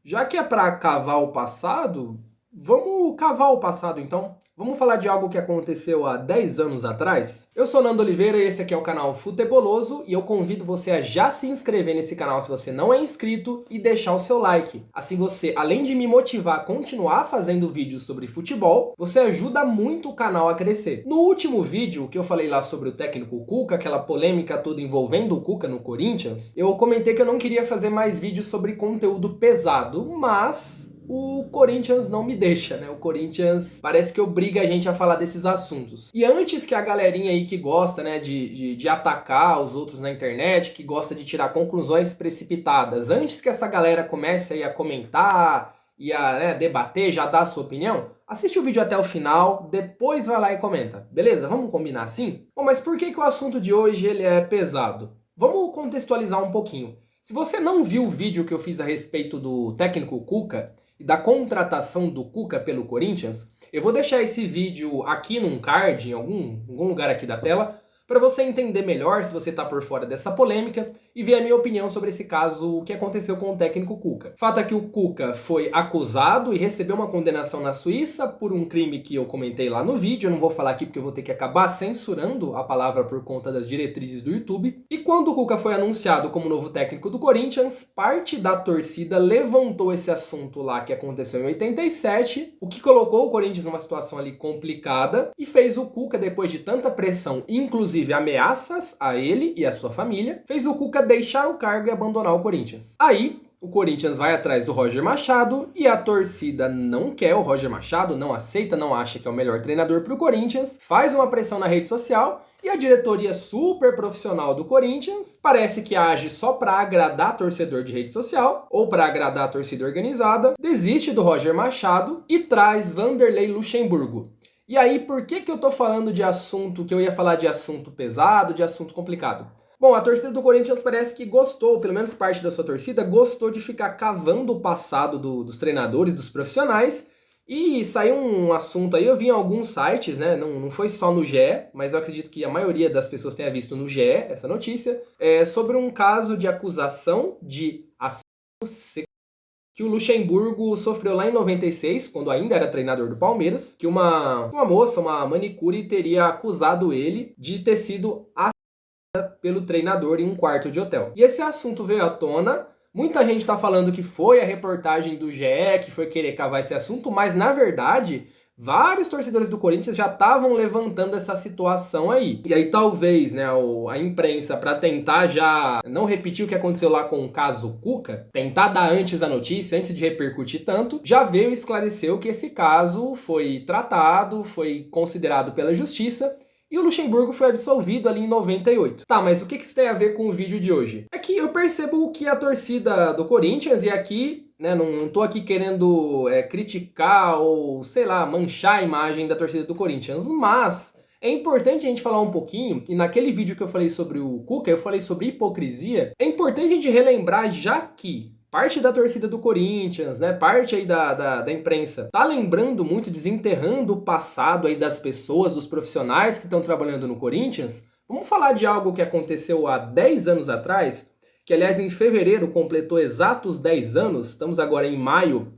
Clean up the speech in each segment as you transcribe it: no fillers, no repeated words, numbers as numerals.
Já que é para cavar o passado, vamos cavar o passado então. Vamos falar de algo que aconteceu há 10 anos atrás? Eu sou Nando Oliveira e esse aqui é o canal Futeboloso e eu convido você a já se inscrever nesse canal se você não é inscrito e deixar o seu like. Assim você, além de me motivar a continuar fazendo vídeos sobre futebol, você ajuda muito o canal a crescer. No último vídeo que eu falei lá sobre o técnico Cuca, aquela polêmica toda envolvendo o Cuca no Corinthians, eu comentei que eu não queria fazer mais vídeos sobre conteúdo pesado, mas o Corinthians não me deixa, né? O Corinthians parece que obriga a gente a falar desses assuntos. E antes que a galerinha aí que gosta, né, de atacar os outros na internet, que gosta de tirar conclusões precipitadas, antes que essa galera comece aí a comentar e a, né, debater, já dar a sua opinião, assiste o vídeo até o final, depois vai lá e comenta. Beleza? Vamos combinar assim? Bom, mas por que o assunto de hoje ele é pesado? Vamos contextualizar um pouquinho. Se você não viu o vídeo que eu fiz a respeito do técnico Cuca e da contratação do Cuca pelo Corinthians, eu vou deixar esse vídeo aqui num card, em algum lugar aqui da tela, para você entender melhor se você está por fora dessa polêmica e ver a minha opinião sobre esse caso que aconteceu com o técnico Cuca. Fato é que o Cuca foi acusado e recebeu uma condenação na Suíça por um crime que eu comentei lá no vídeo. Eu não vou falar aqui porque eu vou ter que acabar censurando a palavra por conta das diretrizes do YouTube. E quando o Cuca foi anunciado como novo técnico do Corinthians, parte da torcida levantou esse assunto lá que aconteceu em 87, o que colocou o Corinthians numa situação ali complicada e fez o Cuca, depois de tanta pressão, inclusive ameaças a ele e a sua família, fez o Cuca deixar o cargo e abandonar o Corinthians. Aí, o Corinthians vai atrás do Roger Machado e a torcida não quer o Roger Machado, não aceita, não acha que é o melhor treinador para o Corinthians, faz uma pressão na rede social e a diretoria super profissional do Corinthians parece que age só para agradar torcedor de rede social ou para agradar a torcida organizada, desiste do Roger Machado e traz Vanderlei Luxemburgo. E aí, por que eu tô falando de assunto, que eu ia falar de assunto pesado, de assunto complicado? Bom, a torcida do Corinthians parece que gostou, pelo menos parte da sua torcida, gostou de ficar cavando o passado dos treinadores, dos profissionais, e saiu um assunto aí, eu vi em alguns sites, né, não foi só no GE, mas eu acredito que a maioria das pessoas tenha visto no GE essa notícia, sobre um caso de acusação de assédio que o Luxemburgo sofreu lá em 96, quando ainda era treinador do Palmeiras, que uma moça, uma manicure, teria acusado ele de ter sido assediada pelo treinador em um quarto de hotel. E esse assunto veio à tona, muita gente está falando que foi a reportagem do GE que foi querer cavar esse assunto, mas na verdade vários torcedores do Corinthians já estavam levantando essa situação aí. E aí talvez, né, a imprensa, para tentar já não repetir o que aconteceu lá com o caso Cuca, tentar dar antes a notícia, antes de repercutir tanto, já veio e esclareceu que esse caso foi tratado, foi considerado pela justiça, e o Luxemburgo foi absolvido ali em 98. Tá, mas o que isso tem a ver com o vídeo de hoje? É que eu percebo que a torcida do Corinthians, e aqui, né, não tô aqui querendo criticar ou, sei lá, manchar a imagem da torcida do Corinthians, mas é importante a gente falar um pouquinho, e naquele vídeo que eu falei sobre o Cuca, eu falei sobre hipocrisia, é importante a gente relembrar, já que parte da torcida do Corinthians, né, parte aí da imprensa, tá lembrando muito, desenterrando o passado aí das pessoas, dos profissionais que estão trabalhando no Corinthians. Vamos falar de algo que aconteceu há 10 anos atrás, que aliás em fevereiro completou exatos 10 anos, estamos agora em maio,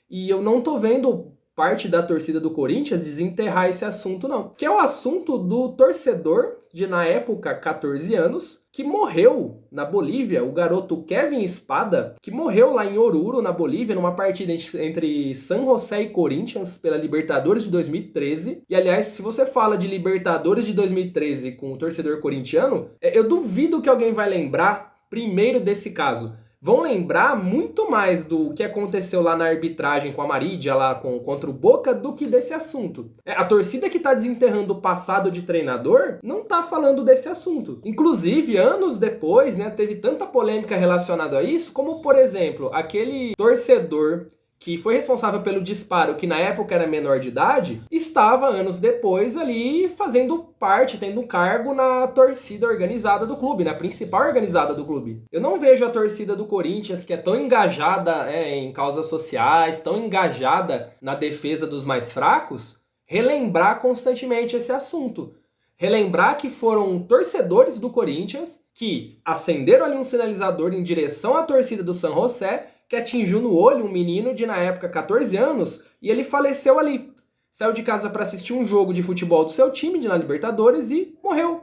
e eu não tô vendo parte da torcida do Corinthians desenterrar esse assunto não, que é o assunto do torcedor de, na época, 14 anos, que morreu na Bolívia, o garoto Kevin Espada, que morreu lá em Oruro, na Bolívia, numa partida entre San José e Corinthians pela Libertadores de 2013. E, aliás, se você fala de Libertadores de 2013 com o torcedor corintiano, eu duvido que alguém vai lembrar primeiro desse caso. Vão lembrar muito mais do que aconteceu lá na arbitragem com a Marídia, lá contra o Boca, do que desse assunto. A torcida que tá desenterrando o passado de treinador não tá falando desse assunto. Inclusive, anos depois, né, teve tanta polêmica relacionada a isso, como, por exemplo, aquele torcedor que foi responsável pelo disparo, que na época era menor de idade, estava anos depois ali fazendo parte, tendo um cargo na torcida organizada do clube, na principal organizada do clube. Eu não vejo a torcida do Corinthians, que é tão engajada em causas sociais, tão engajada na defesa dos mais fracos, relembrar constantemente esse assunto. Relembrar que foram torcedores do Corinthians que acenderam ali um sinalizador em direção à torcida do San José, que atingiu no olho um menino de, na época, 14 anos, e ele faleceu ali. Saiu de casa para assistir um jogo de futebol do seu time, de na Libertadores, e morreu.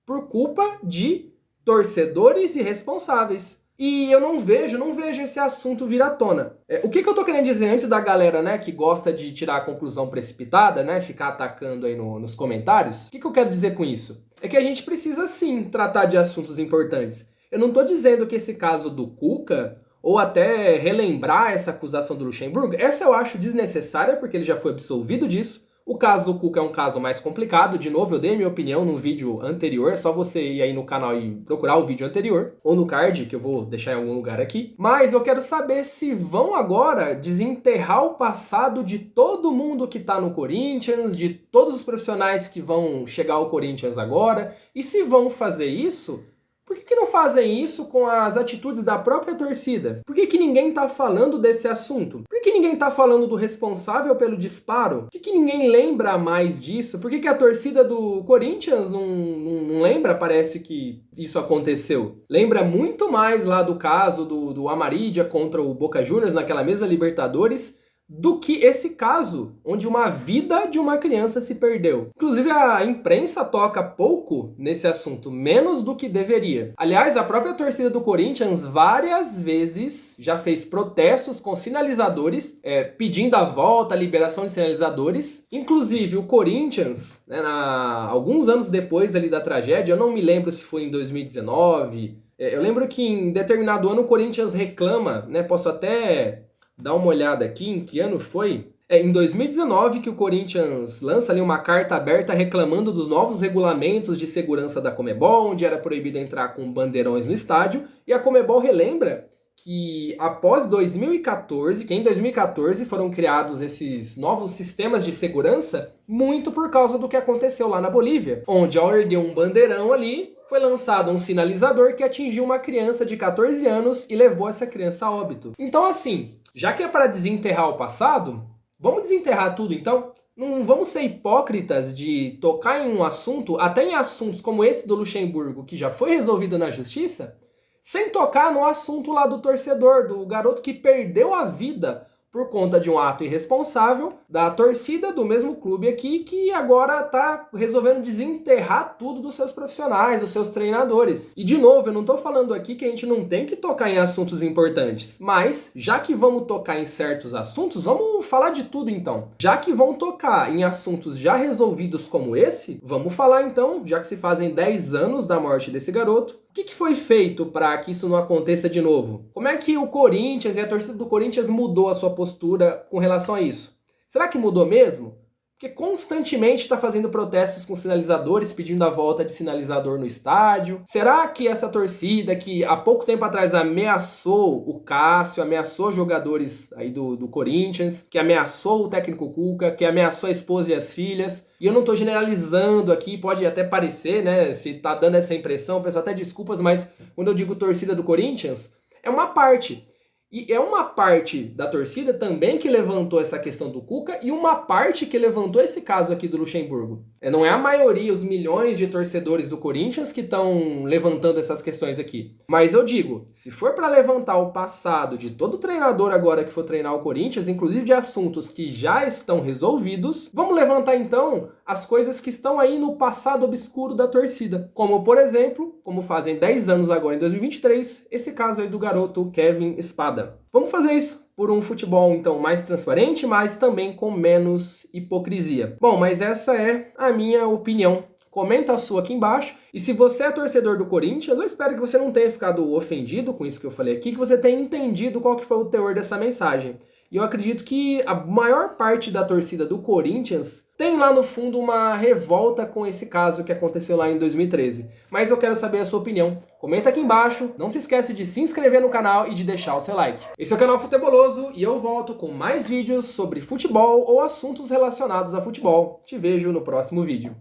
Por culpa de torcedores irresponsáveis. E eu não vejo esse assunto vir à tona. O que eu tô querendo dizer antes da galera, né, que gosta de tirar a conclusão precipitada, né, ficar atacando aí nos comentários? O que eu quero dizer com isso? É que a gente precisa sim tratar de assuntos importantes. Eu não tô dizendo que esse caso do Cuca, ou até relembrar essa acusação do Luxemburgo, essa eu acho desnecessária, porque ele já foi absolvido disso. O caso do Cuca é um caso mais complicado. De novo, eu dei minha opinião no vídeo anterior, é só você ir aí no canal e procurar o vídeo anterior, ou no card, que eu vou deixar em algum lugar aqui. Mas eu quero saber se vão agora desenterrar o passado de todo mundo que tá no Corinthians, de todos os profissionais que vão chegar ao Corinthians agora, e se vão fazer isso, por que não fazem isso com as atitudes da própria torcida? Por que ninguém tá falando desse assunto? Por que ninguém tá falando do responsável pelo disparo? Por que ninguém lembra mais disso? Por que a torcida do Corinthians não lembra? Parece que isso aconteceu. Lembra muito mais lá do caso do Amarídia contra o Boca Juniors naquela mesma Libertadores, do que esse caso, onde uma vida de uma criança se perdeu. Inclusive, a imprensa toca pouco nesse assunto, menos do que deveria. Aliás, a própria torcida do Corinthians várias vezes já fez protestos com sinalizadores, pedindo a volta, a liberação de sinalizadores. Inclusive, o Corinthians, né, alguns anos depois ali da tragédia, eu não me lembro se foi em 2019, eu lembro que em determinado ano o Corinthians reclama, né, posso até dar uma olhada aqui em que ano foi. Em 2019 que o Corinthians lança ali uma carta aberta reclamando dos novos regulamentos de segurança da Conmebol, onde era proibido entrar com bandeirões no estádio, e a Conmebol relembra que após 2014, que em 2014 foram criados esses novos sistemas de segurança, muito por causa do que aconteceu lá na Bolívia, onde ao erguer um bandeirão ali, foi lançado um sinalizador que atingiu uma criança de 14 anos e levou essa criança a óbito. Então assim, já que é para desenterrar o passado, vamos desenterrar tudo então? Não vamos ser hipócritas de tocar em um assunto, até em assuntos como esse do Luxemburgo, que já foi resolvido na justiça, sem tocar no assunto lá do torcedor, do garoto que perdeu a vida por conta de um ato irresponsável da torcida do mesmo clube aqui, que agora tá resolvendo desenterrar tudo dos seus profissionais, dos seus treinadores. E de novo, eu não tô falando aqui que a gente não tem que tocar em assuntos importantes, mas já que vamos tocar em certos assuntos, vamos falar de tudo então. Já que vão tocar em assuntos já resolvidos como esse, vamos falar então, já que se fazem 10 anos da morte desse garoto, o que foi feito para que isso não aconteça de novo? Como é que o Corinthians e a torcida do Corinthians mudou a sua postura com relação a isso? Será que mudou mesmo? Porque constantemente está fazendo protestos com sinalizadores, pedindo a volta de sinalizador no estádio. Será que essa torcida que há pouco tempo atrás ameaçou o Cássio, ameaçou jogadores aí do Corinthians, que ameaçou o técnico Cuca, que ameaçou a esposa e as filhas, e eu não estou generalizando aqui, pode até parecer, né, se tá dando essa impressão, peço até desculpas, mas quando eu digo torcida do Corinthians, é uma parte. E é uma parte da torcida também que levantou essa questão do Cuca e uma parte que levantou esse caso aqui do Luxemburgo. Não é a maioria, os milhões de torcedores do Corinthians que estão levantando essas questões aqui. Mas eu digo, se for para levantar o passado de todo treinador agora que for treinar o Corinthians, inclusive de assuntos que já estão resolvidos, vamos levantar então as coisas que estão aí no passado obscuro da torcida. Como, por exemplo, como fazem 10 anos agora em 2023, esse caso aí do garoto Kevin Espada. Vamos fazer isso por um futebol, então, mais transparente, mas também com menos hipocrisia. Bom, mas essa é a minha opinião. Comenta a sua aqui embaixo. E se você é torcedor do Corinthians, eu espero que você não tenha ficado ofendido com isso que eu falei aqui, que você tenha entendido qual que foi o teor dessa mensagem. E eu acredito que a maior parte da torcida do Corinthians tem lá no fundo uma revolta com esse caso que aconteceu lá em 2013. Mas eu quero saber a sua opinião. Comenta aqui embaixo, não se esquece de se inscrever no canal e de deixar o seu like. Esse é o canal Futeboloso e eu volto com mais vídeos sobre futebol ou assuntos relacionados a futebol. Te vejo no próximo vídeo.